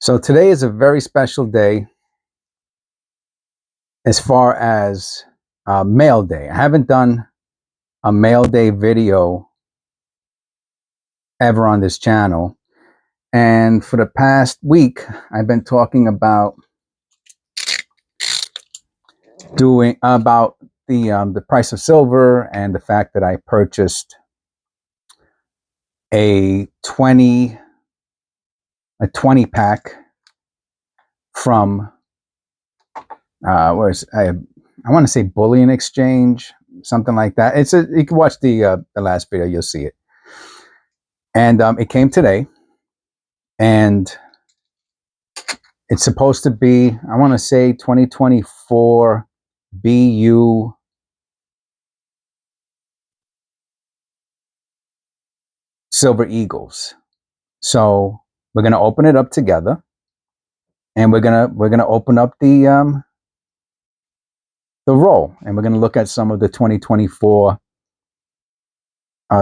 So today is a very special day as far as mail day. I haven't done a mail day video ever on this channel. And for the past week, I've been talking about the price of silver and the fact that I purchased a 20 pack from I want to say bullion exchange, something like that. You can watch the last video, you'll see it. And it came today, and it's supposed to be, I want to say 2024 BU Silver Eagles. So we're gonna open it up together, and we're gonna open up the roll, and we're gonna look at some of the 2024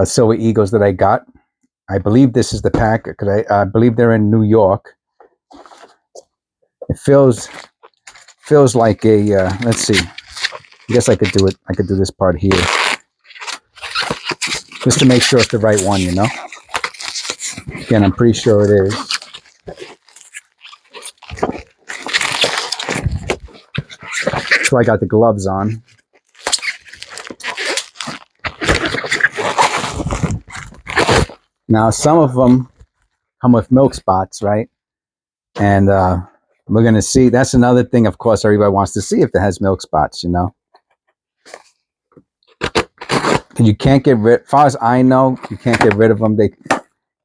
Silver Eagles that I got. I believe this is the pack because I believe they're in New York. It feels like a let's see. I guess I could do it. I could do this part here just to make sure it's the right one, you know. Again, I'm pretty sure it is. So I got the gloves on. Now, some of them come with milk spots, right? And we're going to see. That's another thing, of course, everybody wants to see if it has milk spots, you know. And you can't get rid, as far as I know, you can't get rid of them.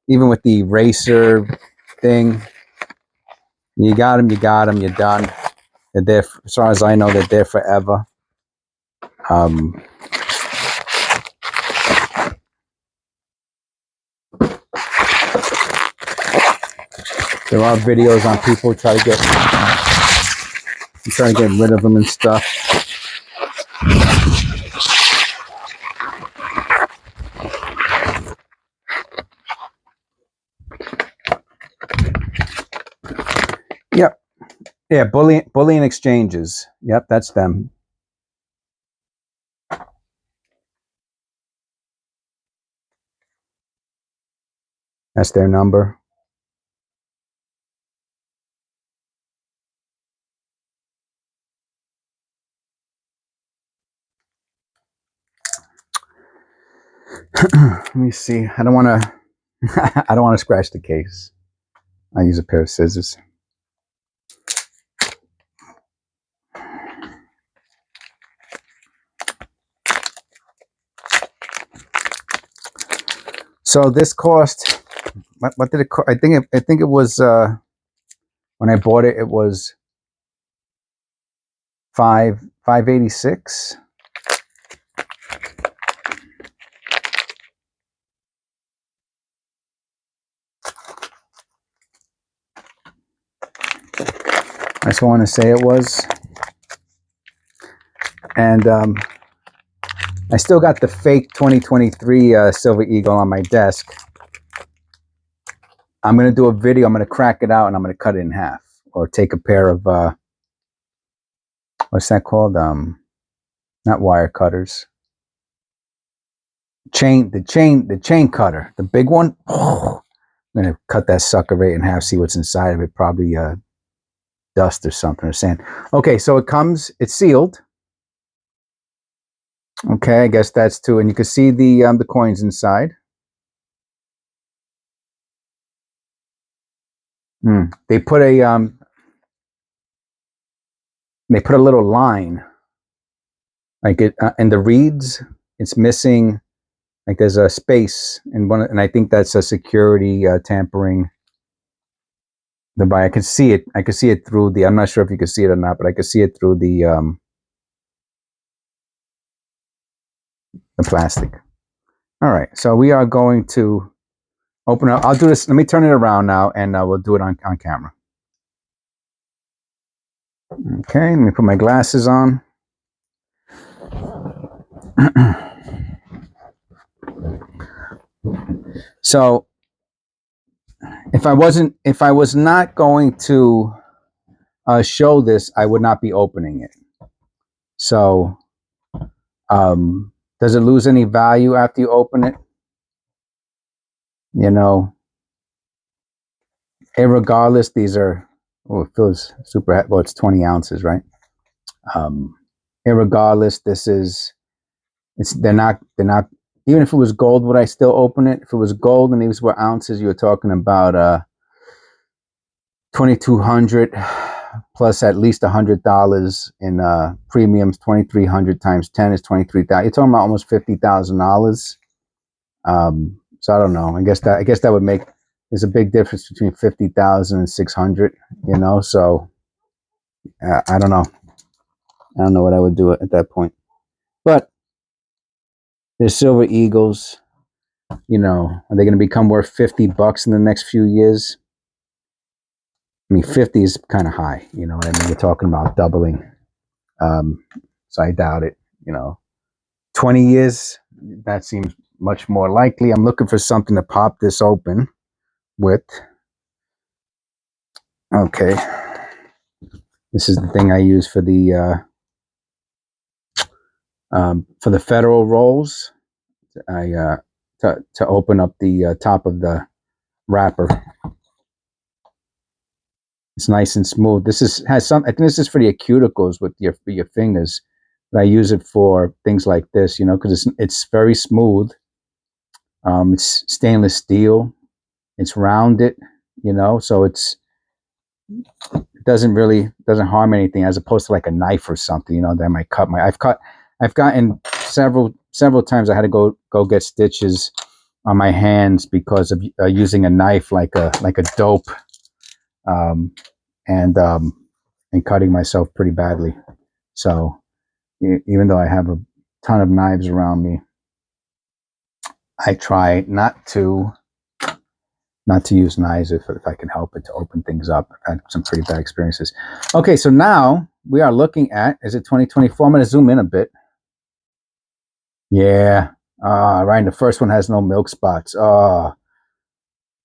Even with the eraser thing, you got them, you're done. They're there, as far as I know, they're there forever. There are videos on people trying to get rid of them and stuff. Yep. Yeah, bullion exchanges. Yep, that's them. That's their number. Let me see. I don't want to I don't want to scratch the case. I use a pair of scissors. So this cost, what did it cost? I think it was when I bought it, it was $5.86. I just want to say it was. And I still got the fake 2023 Silver Eagle on my desk. I'm going to do a video. I'm going to crack it out and I'm going to cut it in half, or take a pair of what's that called? Not wire cutters. The chain cutter, the big one. Oh, I'm going to cut that sucker right in half, see what's inside of it. Probably dust or something, or sand. Okay, so it's sealed. Okay, I guess that's two, and you can see the coins inside. They put a little line, like it in the reeds. It's missing, like there's a space in one, and I think that's a security tampering device. I can see it. I can see it through the. I'm not sure if you can see it or not, but I can see it through the plastic. All right, so we are going to open up. I'll do this. Let me turn it around now, and we'll do it on camera. Okay, let me put my glasses on. So If I was not going to show this, I would not be opening it. So, does it lose any value after you open it? You know, irregardless, these are, oh, it feels super, well, it's 20 ounces, right? Irregardless, this is, they're not, even if it was gold, would I still open it? If it was gold and these were ounces, you were talking about 2,200 plus at least $100 in premiums. 2,300 times 10 is 23,000. You're talking about almost $50,000. So I don't know. I guess that would make, there's a big difference between 50,000 and 600. You know, so I don't know. I don't know what I would do at that point. But there's Silver Eagles. You know, are they going to become worth $50 in the next few years? I mean, 50 is kind of high. You know what I mean? We're talking about doubling. So I doubt it. You know, 20 years, that seems much more likely. I'm looking for something to pop this open with. Okay. This is the thing I use for the federal rolls. To open up the top of the wrapper. It's nice and smooth. Has some. I think this is for your cuticles with your fingers. But I use it for things like this, you know, because it's very smooth. It's stainless steel. It's rounded, you know, so it doesn't harm anything, as opposed to like a knife or something, you know, that might cut my. I've gotten several times I had to go get stitches on my hands because of using a knife like a dope. And cutting myself pretty badly. So even though I have a ton of knives around me, I try not to use knives if I can help it, to open things up. I've had some pretty bad experiences. Okay, so now we are looking at, is it 2024? I'm going to zoom in a bit. Yeah, right. The first one has no milk spots.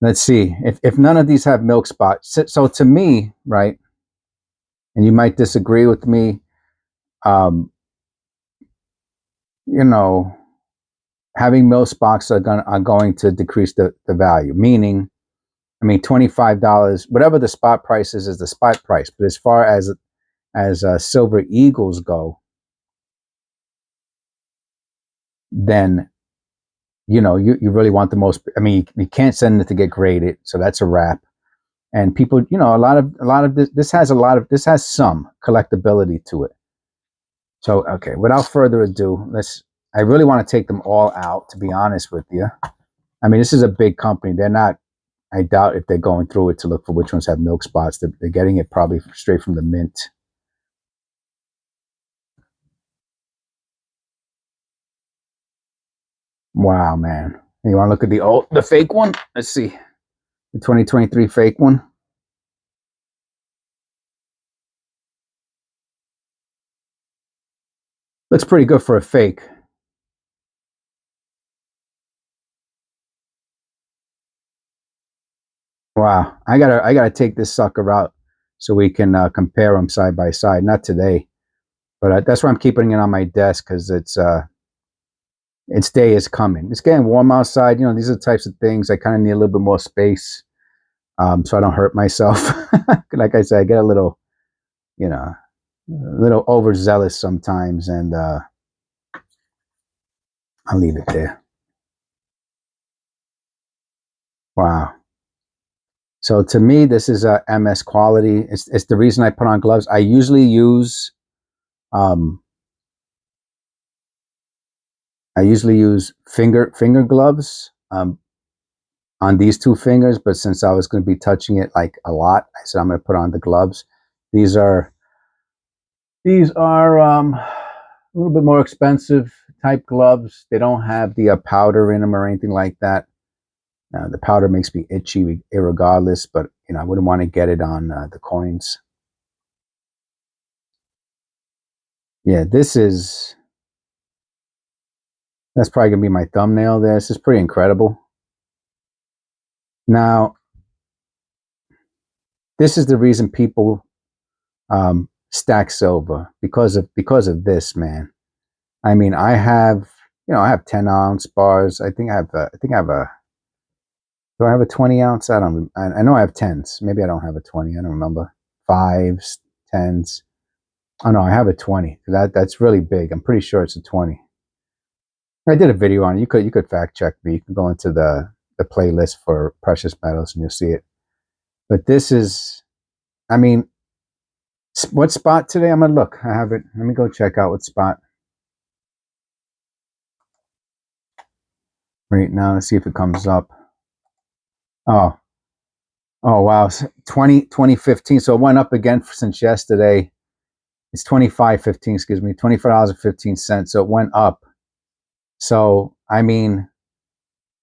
Let's see if none of these have milk spots. So to me, right, and you might disagree with me, you know, having milk spots are going to decrease the value. Meaning, I mean, $25, whatever the spot price is the spot price. But as far as Silver Eagles go, then you know you really want the most. I mean, you can't send it to get graded, so that's a wrap. And people, you know, a lot of this has some collectability to it. So okay, without further ado, I really want to take them all out, to be honest with you. I mean, this is a big company. They're not. I doubt if they're going through it to look for which ones have milk spots. They're getting it probably straight from the mint. Wow, man. You want to look at the fake one? Let's see. The 2023 fake one. Looks pretty good for a fake. Wow. I gotta take this sucker out so we can compare them side by side. Not today, but that's why I'm keeping it on my desk, because its day is coming. It's getting warm outside. You know, these are the types of things I kind of need a little bit more space, so I don't hurt myself. Like I said, I get a little, you know, a little overzealous sometimes, and I'll leave it there. Wow. So to me, this is a MS quality. It's the reason I put on gloves. I usually use um, finger gloves on these two fingers, but since I was going to be touching it like a lot, I said I'm going to put on the gloves. These are a little bit more expensive type gloves. They don't have the powder in them or anything like that. The powder makes me itchy irregardless, but you know I wouldn't want to get it on the coins. Yeah, that's probably gonna be my thumbnail there. This is pretty incredible. Now, this is the reason people stack silver, because of this, man. I mean, I have, I have 10-ounce bars. I think I have a. Do I have a 20-ounce? I know I have 10s. Maybe I don't have a 20. I don't remember. 5s, 10s. Oh no, I have a 20. That's really big. I'm pretty sure it's a 20. I did a video on it. You could fact check me. You can go into the playlist for precious metals and you'll see it. But this is, I mean, what spot today? I'm gonna look. I have it. Let me go check out what spot right now. Let's see if it comes up. Oh, wow. 2015. So it went up again since yesterday. It's 25.15. Excuse me, $25.15. So it went up. So I mean,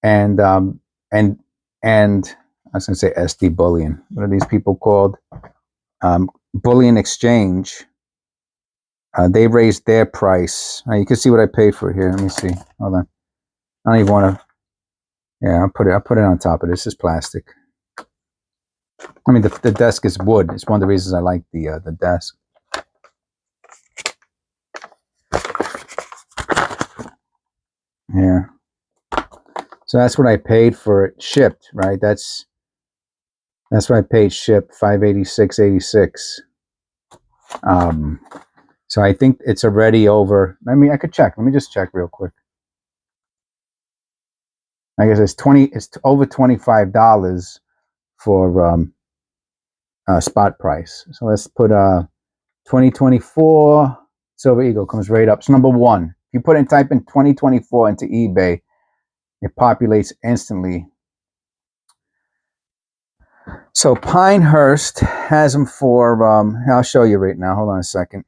and and I was gonna say SD bullion. What are these people called? Bullion exchange. They raised their price. You can see what I paid for it here. Let me see. Hold on. I don't even want to. Yeah, I'll put it on top of this. This is plastic. I mean, the desk is wood. It's one of the reasons I like the desk. Yeah. So that's what I paid for it shipped, right? That's what I paid shipped, $586.86. So I think it's already over. I mean, I could check. Let me just check real quick. I guess it's over $25 for spot price. So let's put 2024 Silver Eagle comes right up. So number one, if you type in 2024 into eBay, it populates instantly. So Pinehurst has them for, I'll show you right now. Hold on a second.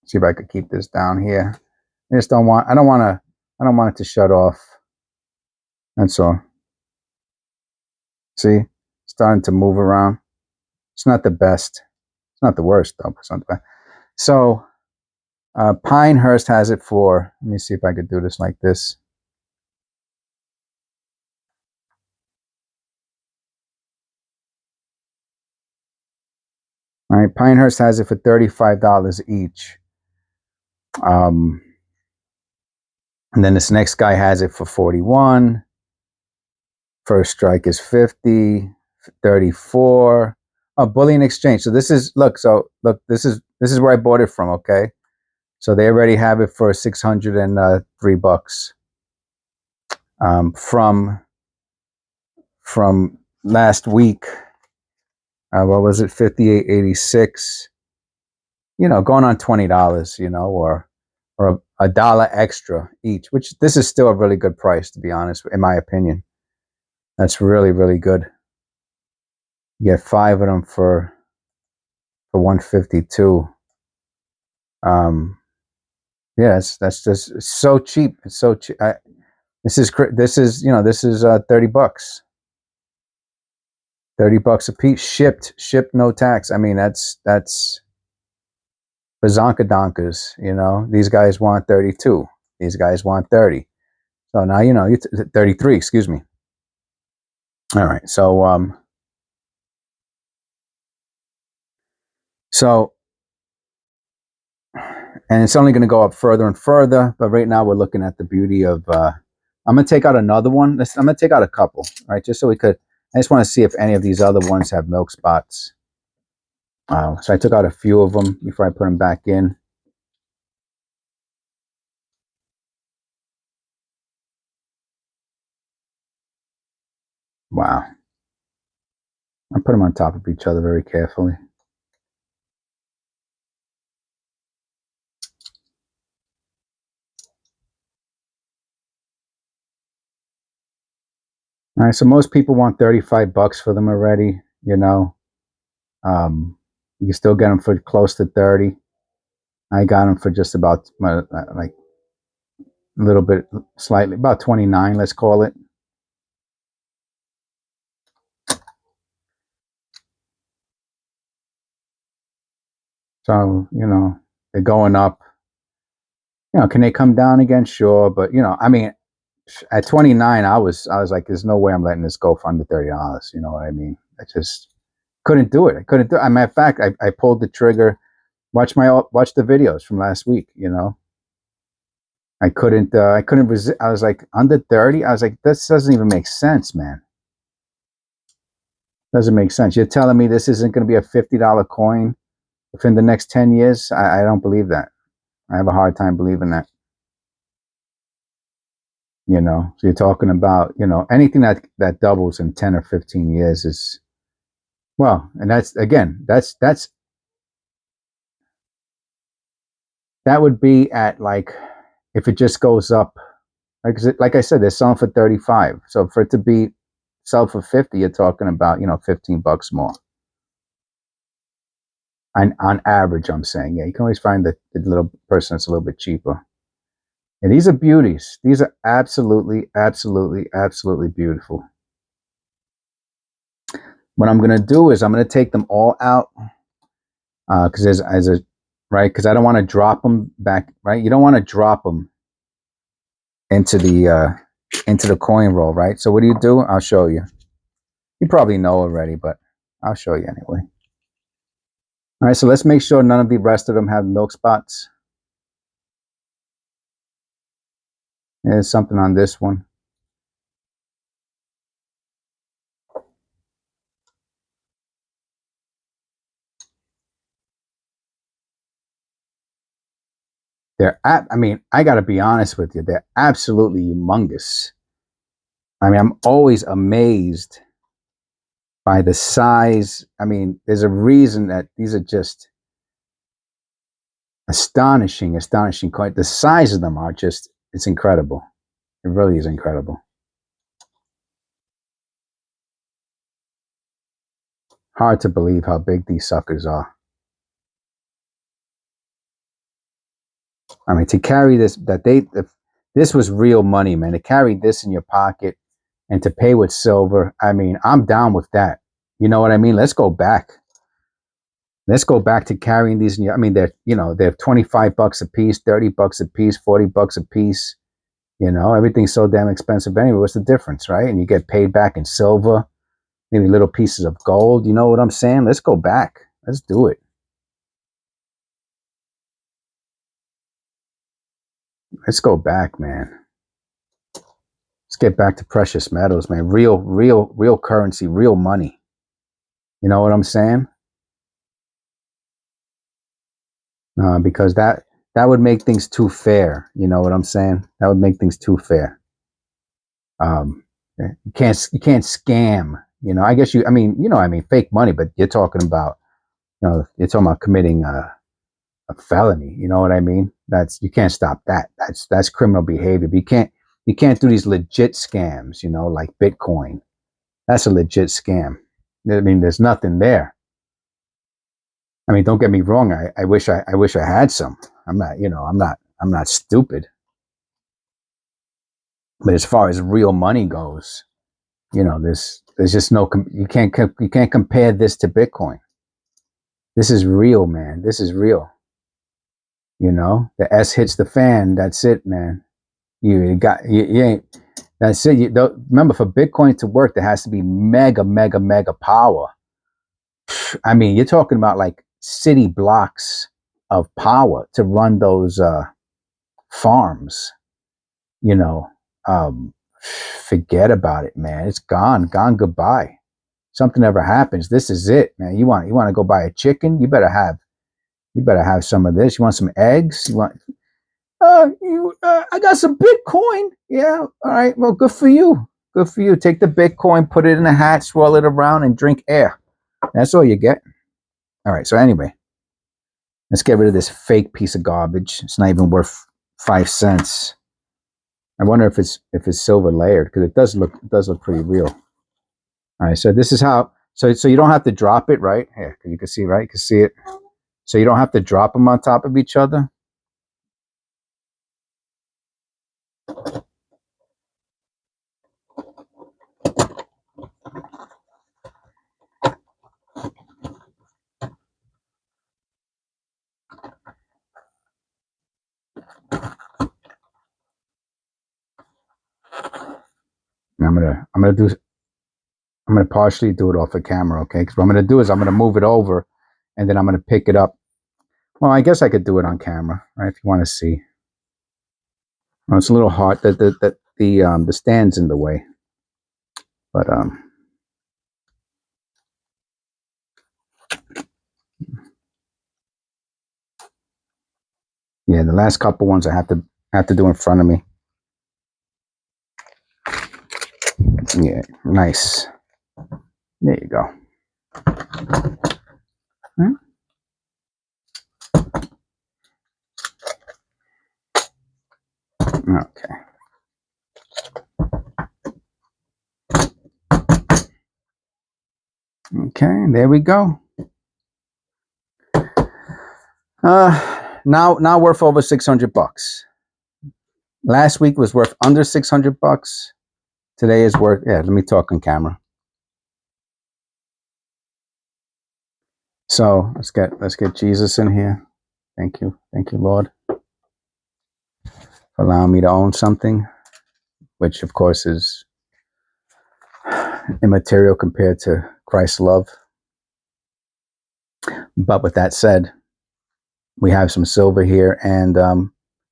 See if I could keep this down here. I don't want it to shut off. That's all. See, starting to move around. It's not the best. It's not the worst though. It's not the best. So Pinehurst has it for, let me see if I could do this like this. All right, Pinehurst has it for $35 each. And then this next guy has it for 41. First strike is 50, 34. Oh, bullion exchange. So this is this is where I bought it from, okay? So they already have it for $603. From last week. What was it? 58.86. Going on $20, or a dollar extra each, which this is still a really good price, to be honest, in my opinion. That's really, really good. You get 5 of them for $152. Yeah, that's just so cheap. It's so cheap. This is $30. $30 a piece, shipped, no tax. I mean, that's bazonka donkers. These guys want 32. These guys want 30. So now you 33. Excuse me. All right. So and it's only going to go up further and further. But right now we're looking at the beauty of. I'm going to take out another one. I'm going to take out a couple, right? Just so we could. I just want to see if any of these other ones have milk spots. So I took out a few of them before I put them back in. Wow. I put them on top of each other very carefully. All right, so most people want $35 for them already. You can still get them for close to 30. I got them for just about like a little bit, slightly about 29. Let's call it. So they're going up. Can they come down again? Sure, but I mean, at 29, I was like, there's no way I'm letting this go for under $30. You know what I mean? I just couldn't do it. I couldn't do it. As a matter of fact, I pulled the trigger. Watch the videos from last week. You know, I couldn't resist. I was like, under 30. I was like, this doesn't even make sense, man. Doesn't make sense. You're telling me this isn't going to be a $50 coin within the next 10 years? I don't believe that. I have a hard time believing that. You know, so you're talking about, you know, anything that doubles in 10 or 15 years is, well, and that's, again, that would be at, like, if it just goes up, like I said, they're selling for 35. So for it to be sell for 50, you're talking about, you know, $15 more. On average, I'm saying. Yeah, you can always find the little person that's a little bit cheaper. And these are beauties. These are absolutely, absolutely, absolutely beautiful. What I'm going to do is I'm going to take them all out, because right, because I don't want to drop them back, right? You don't want to drop them into the coin roll, right? So what do you do? I'll show you. You probably know already, but I'll show you anyway. All right, so let's make sure none of the rest of them have milk spots. There's something on this one. I mean, I got to be honest with you. They're absolutely humongous. I mean, I'm always amazed by the size. I mean, there's a reason that these are just astonishing. Quite the size of them are just, it's incredible. It really is incredible. Hard to believe how big these suckers are. I mean, to carry this, this was real money, man. To carry this in your pocket and to pay with silver, I mean, I'm down with that. You know what I mean? Let's go back. Let's go back to carrying these in your, I mean, they're $25 a piece, $30 a piece, $40 a piece. You know, everything's so damn expensive anyway. What's the difference, right? And you get paid back in silver, maybe little pieces of gold. You know what I'm saying? Let's go back. Let's do it. Let's go back, man. Let's get back to precious metals, man. Real currency, real money. You know what I'm saying? Because that would make things too fair. You know what I'm saying? That would make things too fair. You can't scam. You know, I guess I mean, you know, I mean, fake money, but you're talking about, you know, you're talking about committing a felony. You know what I mean? You can't stop that. That's criminal behavior. But you can't do these legit scams. You know, like Bitcoin. That's a legit scam. I mean, there's nothing there. I mean, don't get me wrong. I wish I had some. I'm not, you know, I'm not stupid. But as far as real money goes, you know, there's just you can't compare this to Bitcoin. This is real, man. This is real. You know, the S hits the fan. That's it, man. You ain't. That's it. Remember, for Bitcoin to work, there has to be mega, mega, mega power. I mean, you're talking about like city blocks of power to run those farms. You know, forget about it, man. It's gone goodbye. Something ever happens, this is it, man. You want to go buy a chicken? You better have some of this. You want some eggs? You want? I got some Bitcoin. Yeah, all right. Well, good for you. Good for you. Take the Bitcoin, put it in a hat, swirl it around, and drink air. That's all you get. All right. So anyway, let's get rid of this fake piece of garbage. It's not even worth 5 cents. I wonder if it's silver layered, because it does look pretty real. All right. So this is how. So you don't have to drop it, right? Here, you can see, right? You can see it. So you don't have to drop them on top of each other. I'm gonna partially do it off of camera, okay? Because what I'm gonna do is I'm gonna move it over, and then I'm gonna pick it up. Well, I guess I could do it on camera, right? If you want to see. Well, it's a little hard that the stand's in the way, but yeah, the last couple ones I have to do in front of me. Yeah, nice. There you go. Hmm? Okay. Okay, there we go. Now worth over $600. Last week was worth under $600. Today is worth, yeah, let me talk on camera. So let's get Jesus in here. Thank you, Lord, for allowing me to own something, which of course is immaterial compared to Christ's love. But with that said, we have some silver here, and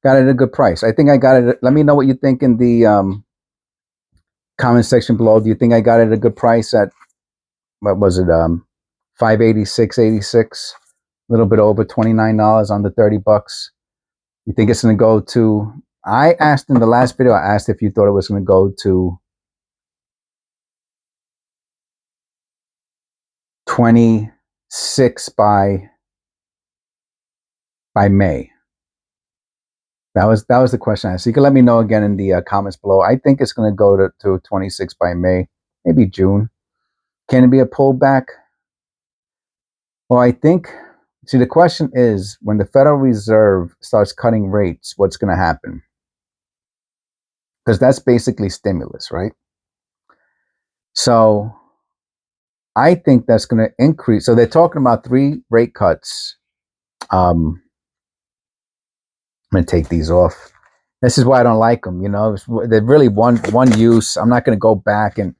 got it at a good price. I think I got it. Let me know what you think in the comment section below. Do you think I got it at a good price at, what was it, $586.86, a little bit over $29, under $30? You think it's going to go to, I asked in the last video, I asked if you thought it was going to go to 26 by May. That was the question I asked. So you can let me know again in the comments below. I think it's going to go to 26 by May, maybe June. Can it be a pullback? Well, I think, see, the question is, when the Federal Reserve starts cutting rates, what's going to happen? Because that's basically stimulus, right? So I think that's going to increase. So they're talking about 3 rate cuts. I'm going to take these off. This is why I don't like them. You know, they're really one use. I'm not going to go back, and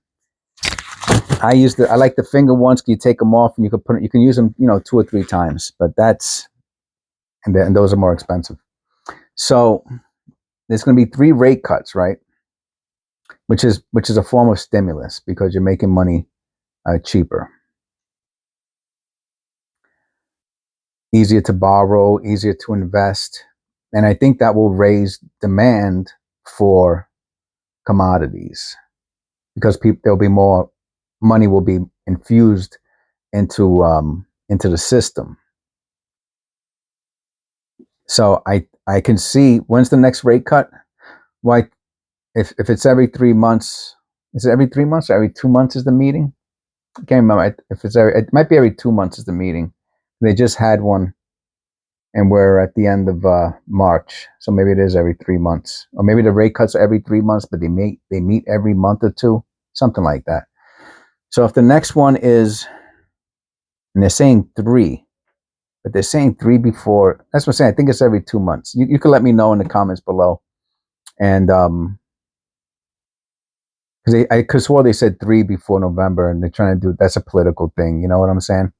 I like the finger ones. You take them off, and you can use them, 2 or 3 times. But and those are more expensive. So there's going to be 3 rate cuts, right? Which is a form of stimulus, because you're making money cheaper, easier to borrow, easier to invest, and I think that will raise demand for commodities, because there'll be more money will be infused into the system. So I can see, when's the next rate cut? Why, if it's every 3 months, is it every 3 months or every 2 months is the meeting? I can't remember. If it might be every 2 months is the meeting. They just had one, and we're at the end of March, so maybe it is every 3 months, or maybe the rate cuts are every 3 months, but they meet every month or two, something like that. So if the next one is, and they're saying 3, but they're saying 3 before, that's what I'm saying. I think it's every 2 months. You can let me know in the comments below, and because I could swear they said 3 before November, and they're trying to do, that's a political thing, you know what I'm saying?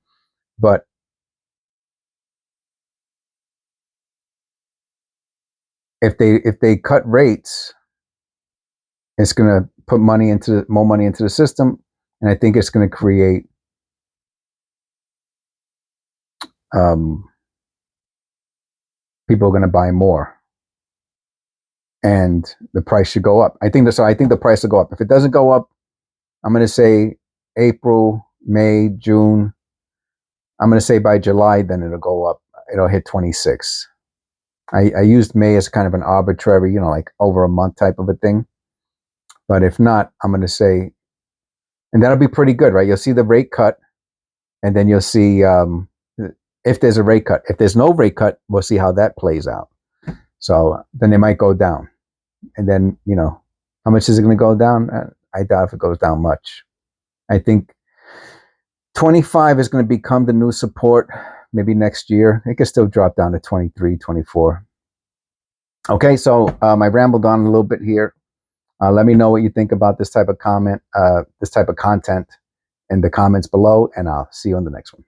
But if they cut rates, it's going to put more money into the system, and I think it's going to create people are going to buy more, and the price should go up. I think the price will go up. If it doesn't go up, I'm going to say April, May, June. I'm going to say by July, then it'll go up. It'll hit 26. I used May as kind of an arbitrary, like over a month type of a thing. But if not, I'm going to say, and that'll be pretty good, right? You'll see the rate cut, and then you'll see if there's a rate cut. If there's no rate cut, we'll see how that plays out. So then they might go down. And then, how much is it going to go down? I doubt if it goes down much. I think 25 is going to become the new support maybe next year. It could still drop down to 23, 24. Okay, so I rambled on a little bit here. Let me know what you think about this type of content in the comments below, and I'll see you on the next one.